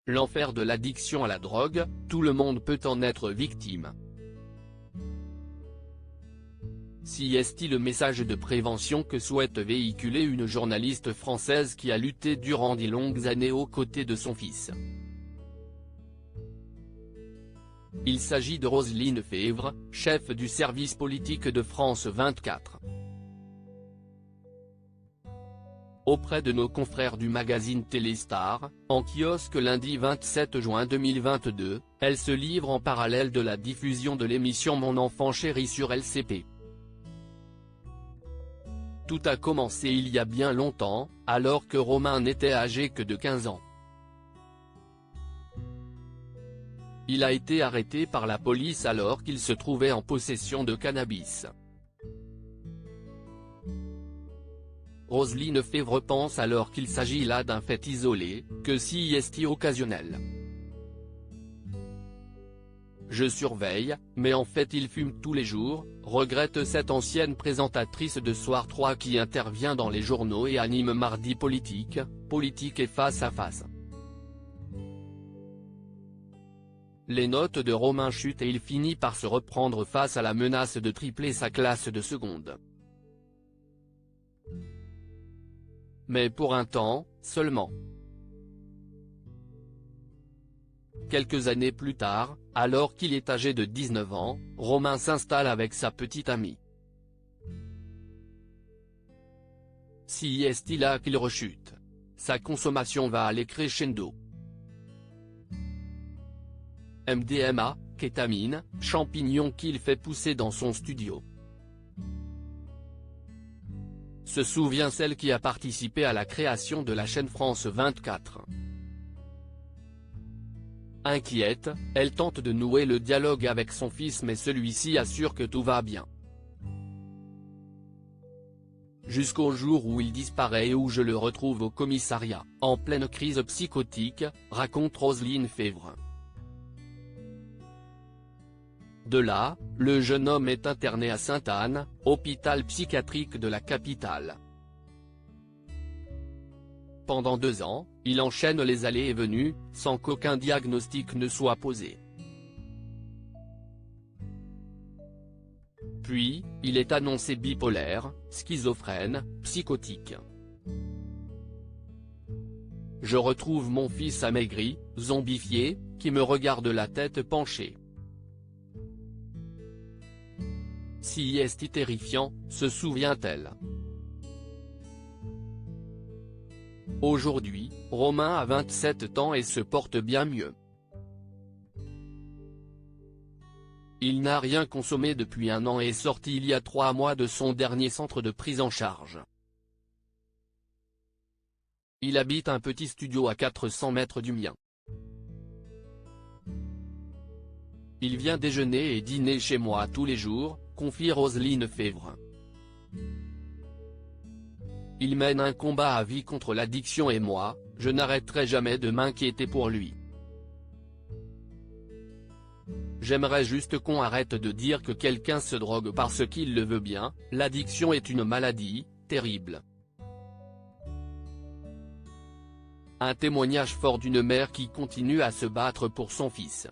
L'enfer de l'addiction à la drogue, tout le monde peut en être victime. Si est-il le message de prévention que souhaite véhiculer une journaliste française qui a lutté durant 10 longues années aux côtés de son fils. Il s'agit de Roselyne Febvre, chef du service politique de France 24. Auprès de nos confrères du magazine Téléstar, en kiosque lundi 27 juin 2022, elle se livre en parallèle de la diffusion de l'émission Mon enfant chéri sur LCP. Tout a commencé il y a bien longtemps, alors que Romain n'était âgé que de 15 ans. Il a été arrêté par la police alors qu'il se trouvait en possession de cannabis. Roselyne Febvre pense alors qu'il s'agit là d'un fait isolé, que si est occasionnel. Je surveille, mais en fait il fume tous les jours, regrette cette ancienne présentatrice de Soir 3 qui intervient dans les journaux et anime Mardi Politique et Face à Face. Les notes de Romain chutent et il finit par se reprendre face à la menace de tripler sa classe de seconde. Mais pour un temps, seulement. Quelques années plus tard, alors qu'il est âgé de 19 ans, Romain s'installe avec sa petite amie. Si est-il là qu'il rechute. Sa consommation va aller crescendo. MDMA, kétamine, champignons qu'il fait pousser dans son studio. Se souvient celle qui a participé à la création de la chaîne France 24. Inquiète, elle tente de nouer le dialogue avec son fils mais celui-ci assure que tout va bien. Jusqu'au jour où il disparaît et où je le retrouve au commissariat, en pleine crise psychotique, raconte Roselyne Febvre. De là, le jeune homme est interné à Sainte-Anne, hôpital psychiatrique de la capitale. Pendant 2 ans, il enchaîne les allées et venues, sans qu'aucun diagnostic ne soit posé. Puis, il est annoncé bipolaire, schizophrène, psychotique. Je retrouve mon fils amaigri, zombifié, qui me regarde la tête penchée. Si est terrifiant, se souvient-elle. Aujourd'hui, Romain a 27 ans et se porte bien mieux. Il n'a rien consommé depuis 1 an et est sorti il y a 3 mois de son dernier centre de prise en charge. Il habite un petit studio à 400 mètres du mien. Il vient déjeuner et dîner chez moi tous les jours, confie Roselyne Febvre. Il mène un combat à vie contre l'addiction et moi, je n'arrêterai jamais de m'inquiéter pour lui. J'aimerais juste qu'on arrête de dire que quelqu'un se drogue parce qu'il le veut bien, l'addiction est une maladie, terrible. Un témoignage fort d'une mère qui continue à se battre pour son fils.